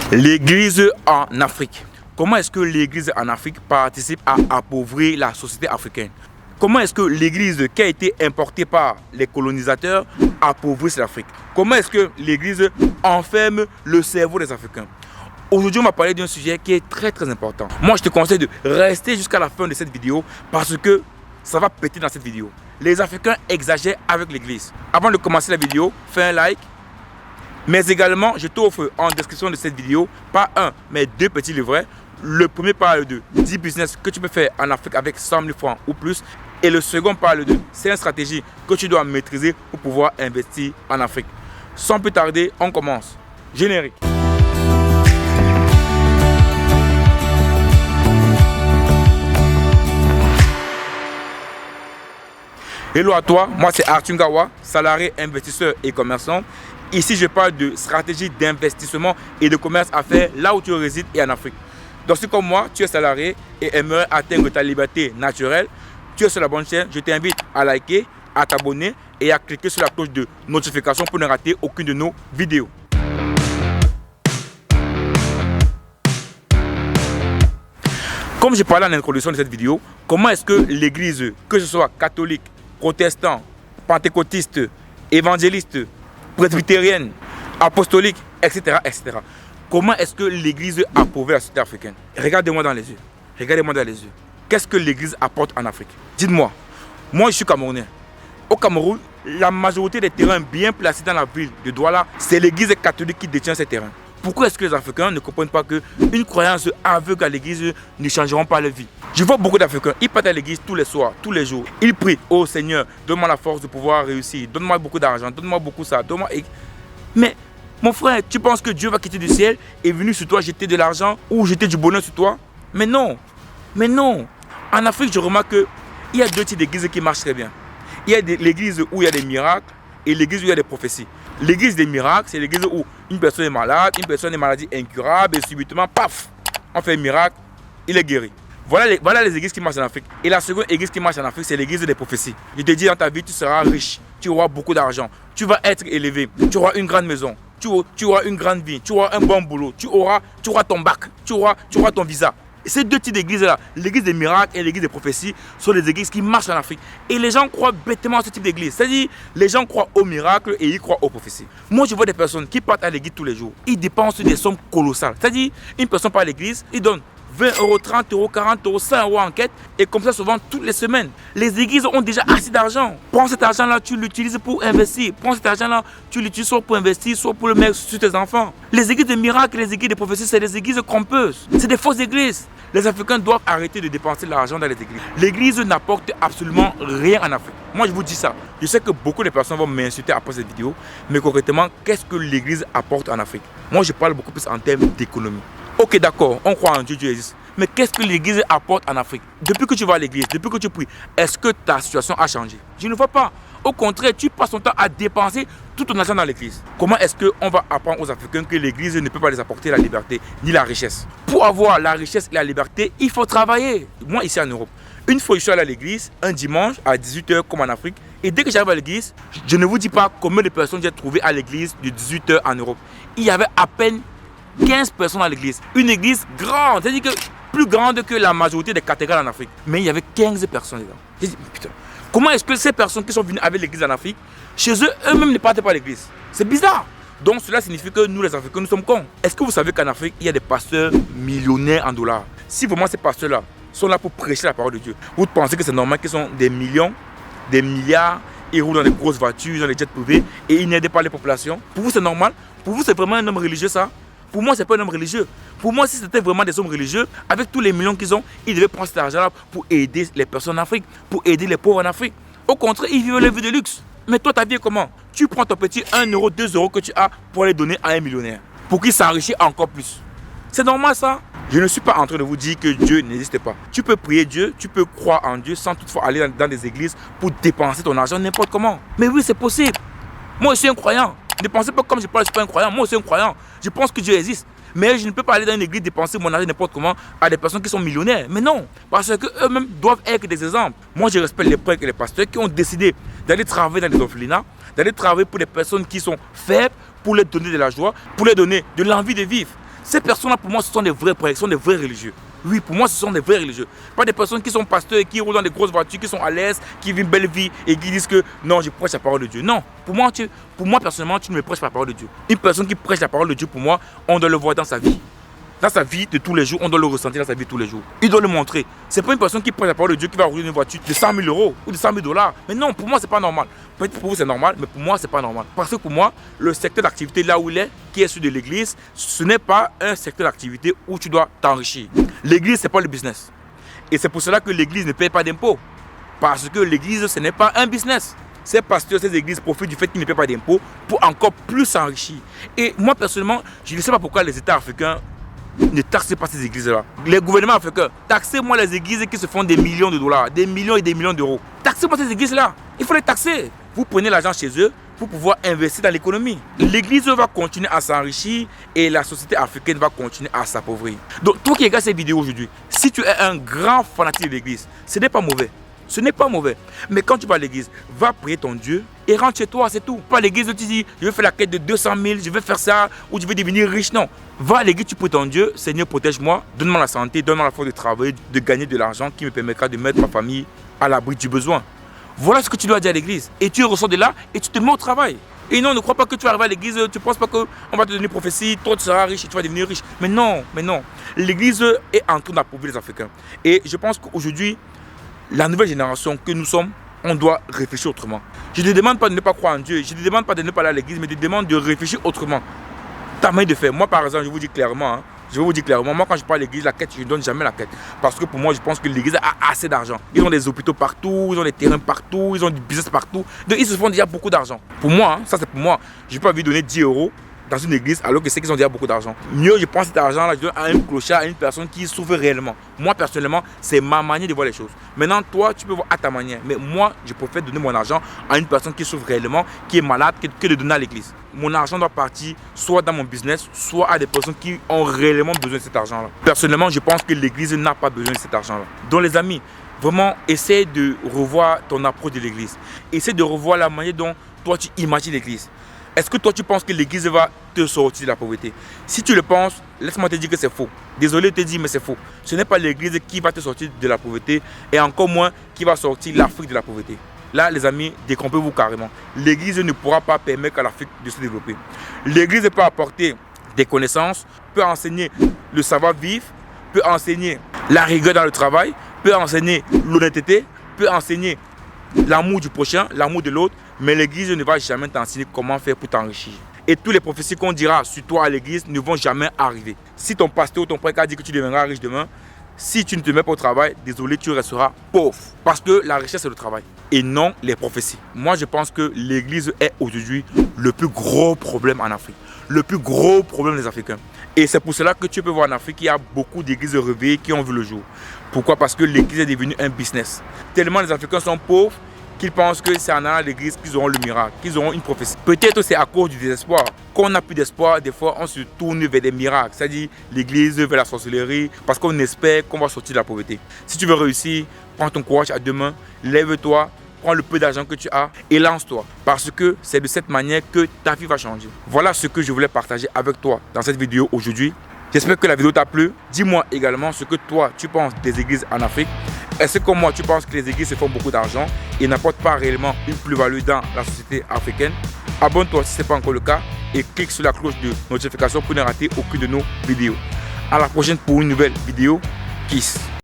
L'église en Afrique. Comment est-ce que l'église en Afrique participe à appauvrir la société africaine? Comment est-ce que l'église qui a été importée par les colonisateurs appauvrit l'Afrique? Comment est-ce que l'église enferme le cerveau des Africains? Aujourd'hui, on va parler d'un sujet qui est très important. Moi, je te conseille de rester jusqu'à la fin de cette vidéo parce que ça va péter dans cette vidéo. Les Africains exagèrent avec l'église. Avant de commencer la vidéo, fais un like. Mais également, je t'offre en description de cette vidéo, pas un, mais deux petits livrets. Le premier parle de 10 business que tu peux faire en Afrique avec 100 000 francs ou plus. Et le second parle de 5 stratégies que tu dois maîtriser pour pouvoir investir en Afrique. Sans plus tarder, on commence. Générique. Hello à toi, moi c'est Arthur Ngawa, salarié, investisseur et commerçant. Ici, je parle de stratégie d'investissement et de commerce à faire là où tu résides et en Afrique. Donc, si comme moi, tu es salarié et aimerais atteindre ta liberté naturelle, tu es sur la bonne chaîne. Je t'invite à liker, à t'abonner et à cliquer sur la cloche de notification pour ne rater aucune de nos vidéos. Comme je parlais en introduction de cette vidéo, comment est-ce que l'église, que ce soit catholique, protestant, pentecôtiste, évangéliste, presbytérienne, apostolique, etc. Comment est-ce que l'église appauvrit la société africaine? Regardez-moi dans les yeux. Regardez-moi dans les yeux. Qu'est-ce que l'église apporte en Afrique? Dites-moi. Moi, je suis Camerounais. Au Cameroun, la majorité des terrains bien placés dans la ville de Douala, c'est l'église catholique qui détient ces terrains. Pourquoi est-ce que les Africains ne comprennent pas qu'une croyance aveugle à l'église ne changeront pas leur vie? Je vois beaucoup d'Africains, ils partent à l'église tous les soirs, tous les jours. Ils prient, oh Seigneur, donne-moi la force de pouvoir réussir, donne-moi beaucoup d'argent, donne-moi beaucoup ça, donne-moi... Mais mon frère, tu penses que Dieu va quitter du ciel et venir sur toi jeter de l'argent ou jeter du bonheur sur toi? Mais non, mais non. En Afrique, je remarque qu'il y a deux types d'églises qui marchent très bien. Il y a l'église où il y a des miracles et l'église où il y a des prophéties. L'église des miracles, c'est l'église où une personne est malade, une personne a une maladie incurable et subitement, paf, on fait un miracle, il est guéri. Voilà les églises qui marchent en Afrique. Et la seconde église qui marche en Afrique, c'est l'église des prophéties. Je te dis, dans ta vie, tu seras riche, tu auras beaucoup d'argent, tu vas être élevé, tu auras une grande maison, tu auras une grande vie, tu auras un bon boulot, tu auras ton bac, tu auras ton visa. Ces deux types d'églises-là, l'église des miracles et l'église des prophéties, sont les églises qui marchent en Afrique. Et les gens croient bêtement à ce type d'église. C'est-à-dire, les gens croient aux miracles et ils croient aux prophéties. Moi, je vois des personnes qui partent à l'église tous les jours. Ils dépensent des sommes colossales. C'est-à-dire, une personne part à l'église, il donne 20 €, 30 €, 40 €, 100 € en quête. Et comme ça, souvent, toutes les semaines. Les églises ont déjà assez d'argent. Prends cet argent-là, tu l'utilises pour investir. Prends cet argent-là, tu l'utilises soit pour investir, soit pour le mettre sur tes enfants. Les églises des miracles et les églises des prophéties, c'est des églises trompeuses. C'est des fausses églises. Les Africains doivent arrêter de dépenser l'argent dans les églises. L'église n'apporte absolument rien en Afrique. Moi, je vous dis ça. Je sais que beaucoup de personnes vont m'insulter après cette vidéo. Mais concrètement, qu'est-ce que l'église apporte en Afrique? Moi, je parle beaucoup plus en termes d'économie. Ok, d'accord, on croit en Dieu, Dieu existe. Mais qu'est-ce que l'église apporte en Afrique? Depuis que tu vas à l'église, depuis que tu pries, est-ce que ta situation a changé? Je ne vois pas. Au contraire, tu passes ton temps à dépenser tout ton argent dans l'église. Comment est-ce qu'on va apprendre aux Africains que l'église ne peut pas les apporter la liberté ni la richesse? Pour avoir la richesse et la liberté, il faut travailler. Moi, ici en Europe, une fois je suis allé à l'église, un dimanche à 18 h comme en Afrique, et dès que j'arrive à l'église, je ne vous dis pas combien de personnes j'ai trouvé à l'église de 18 h en Europe. Il y avait à peine 15 personnes à l'église. Une église grande, c'est-à-dire que plus grande que la majorité des cathédrales en Afrique. Mais il y avait 15 personnes dedans. J'ai dit, putain, comment est-ce que ces personnes qui sont venues avec l'église en Afrique, chez eux, eux-mêmes ne partent pas à l'église? C'est bizarre. Donc cela signifie que nous les Africains, nous sommes cons. Est-ce que vous savez qu'en Afrique, il y a des pasteurs millionnaires en dollars? Si vraiment ces pasteurs-là sont là pour prêcher la parole de Dieu, vous pensez que c'est normal qu'ils sont des millions, des milliards, ils roulent dans des grosses voitures, dans les jets privés et ils n'aident pas les populations? Pour vous, c'est normal? Pour vous, c'est vraiment un homme religieux, ça? Pour moi, ce n'est pas un homme religieux. Pour moi, si c'était vraiment des hommes religieux, avec tous les millions qu'ils ont, ils devaient prendre cet argent-là pour aider les personnes en Afrique, pour aider les pauvres en Afrique. Au contraire, ils vivent la vie de luxe. Mais toi, ta vie est comment? Tu prends ton petit 1 €, 2 € que tu as pour les donner à un millionnaire, pour qu'il s'enrichisse encore plus. C'est normal ça? Je ne suis pas en train de vous dire que Dieu n'existe pas. Tu peux prier Dieu, tu peux croire en Dieu sans toutefois aller dans des églises pour dépenser ton argent n'importe comment. Mais oui, c'est possible. Moi, je suis un croyant. Ne pensez pas comme je parle, je ne suis pas un croyant. Moi aussi un croyant. Je pense que Dieu existe. Mais je ne peux pas aller dans une église dépenser mon argent n'importe comment à des personnes qui sont millionnaires. Mais non, parce qu'eux-mêmes doivent être des exemples. Moi, je respecte les prêtres et les pasteurs qui ont décidé d'aller travailler dans les orphelinats, d'aller travailler pour des personnes qui sont faibles, pour leur donner de la joie, pour leur donner de l'envie de vivre. Ces personnes-là, pour moi, ce sont des vrais prêtres, ce sont des vrais religieux. Oui, pour moi, ce sont des vrais religieux. Pas des personnes qui sont pasteurs, qui roulent dans des grosses voitures, qui sont à l'aise, qui vivent une belle vie et qui disent que non, je prêche la parole de Dieu. Non, pour moi personnellement, tu ne me prêches pas la parole de Dieu. Une personne qui prêche la parole de Dieu, pour moi, on doit le voir dans sa vie. Dans sa vie de tous les jours, on doit le ressentir dans sa vie de tous les jours. Il doit le montrer. C'est pas une personne qui prêche la parole de Dieu qui va rouler une voiture de 100 000 € ou de 100 000 $. Mais non, pour moi, c'est pas normal. Peut-être pour vous, c'est normal, mais pour moi, c'est pas normal. Parce que pour moi, le secteur d'activité là où il est, qui est celui de l'église, ce n'est pas un secteur d'activité où tu dois t'enrichir. L'église, c'est pas le business. Et c'est pour cela que l'église ne paye pas d'impôts. Parce que l'église, ce n'est pas un business. Ces pasteurs, ces églises profitent du fait qu'ils ne paient pas d'impôts pour encore plus s'enrichir. Et moi, personnellement, je ne sais pas pourquoi les États africains ne taxez pas ces églises-là. Les gouvernements africains, taxez-moi les églises qui se font des millions de dollars, des millions et des millions d'euros. Taxez-moi ces églises-là. Il faut les taxer. Vous prenez l'argent chez eux pour pouvoir investir dans l'économie. L'église va continuer à s'enrichir et la société africaine va continuer à s'appauvrir. Donc, toi qui regardes cette vidéo aujourd'hui, si tu es un grand fanatique de l'église, ce n'est pas mauvais. Ce n'est pas mauvais. Mais quand tu vas à l'église, va prier ton Dieu et rentre chez toi, c'est tout. Pas à l'église où tu dis, je vais faire la quête de 200 000, je vais faire ça, ou je vais devenir riche. Non. Va à l'église, tu pries ton Dieu, Seigneur, protège-moi, donne-moi la santé, donne-moi la force de travailler, de gagner de l'argent qui me permettra de mettre ma famille à l'abri du besoin. Voilà ce que tu dois dire à l'église. Et tu ressors de là et tu te mets au travail. Et non, ne crois pas que tu vas arriver à l'église, tu ne penses pas qu'on va te donner prophétie, toi tu seras riche et tu vas devenir riche. Mais non. L'église est en train d'appauvrir les Africains. Et je pense qu'aujourd'hui, la nouvelle génération que nous sommes, on doit réfléchir autrement. Je ne te demande pas de ne pas croire en Dieu, je ne te demande pas de ne pas aller à l'église, mais je te demande de réfléchir autrement. Ta main de faire. Moi, par exemple, je vous dis clairement, moi quand je parle à l'église, la quête, je ne donne jamais la quête. Parce que pour moi, je pense que l'église a assez d'argent. Ils ont des hôpitaux partout, ils ont des terrains partout, ils ont du business partout. Donc ils se font déjà beaucoup d'argent. Pour moi, ça c'est pour moi, je n'ai pas envie de donner 10 € dans une église alors que c'est qu'ils ont déjà beaucoup d'argent. Mieux, je prends cet argent-là, je donne à un clochard, à une personne qui souffre réellement. Moi, personnellement, c'est ma manière de voir les choses. Maintenant, toi, tu peux voir à ta manière. Mais moi, je préfère donner mon argent à une personne qui souffre réellement, qui est malade, que de donner à l'église. Mon argent doit partir soit dans mon business, soit à des personnes qui ont réellement besoin de cet argent-là. Personnellement, je pense que l'église n'a pas besoin de cet argent-là. Donc, les amis, vraiment, essaie de revoir ton approche de l'église. Essaie de revoir la manière dont toi, tu imagines l'église. Est-ce que toi tu penses que l'église va te sortir de la pauvreté? Si tu le penses, laisse-moi te dire que c'est faux. Désolé de te dire, mais c'est faux. Ce n'est pas l'église qui va te sortir de la pauvreté et encore moins qui va sortir l'Afrique de la pauvreté. Là, les amis, détrompez-vous carrément. L'église ne pourra pas permettre à l'Afrique de se développer. L'église peut apporter des connaissances, peut enseigner le savoir-vivre, peut enseigner la rigueur dans le travail, peut enseigner l'honnêteté, peut enseigner l'amour du prochain, l'amour de l'autre. Mais l'église ne va jamais t'enseigner comment faire pour t'enrichir. Et toutes les prophéties qu'on dira sur toi à l'église ne vont jamais arriver. Si ton pasteur ou ton prêtre a dit que tu deviendras riche demain, si tu ne te mets pas au travail, désolé, tu resteras pauvre. Parce que la richesse, c'est le travail et non les prophéties. Moi, je pense que l'église est aujourd'hui le plus gros problème en Afrique. Le plus gros problème des Africains. Et c'est pour cela que tu peux voir en Afrique qu'il y a beaucoup d'églises réveillées qui ont vu le jour. Pourquoi? Parce que l'église est devenue un business. Tellement les Africains sont pauvres qu'ils pensent que c'est en allant à l'église qu'ils auront le miracle, qu'ils auront une prophétie. Peut-être c'est à cause du désespoir. Quand on n'a plus d'espoir, des fois on se tourne vers des miracles. C'est-à-dire l'église, vers la sorcellerie, parce qu'on espère qu'on va sortir de la pauvreté. Si tu veux réussir, prends ton courage à deux mains, lève-toi, prends le peu d'argent que tu as et lance-toi. Parce que c'est de cette manière que ta vie va changer. Voilà ce que je voulais partager avec toi dans cette vidéo aujourd'hui. J'espère que la vidéo t'a plu. Dis-moi également ce que toi tu penses des églises en Afrique. Est-ce que comme moi tu penses que les églises se font beaucoup d'argent et n'apportent pas réellement une plus-value dans la société africaine? Abonne-toi si ce n'est pas encore le cas et clique sur la cloche de notification pour ne rater aucune de nos vidéos. À la prochaine pour une nouvelle vidéo. Kiss.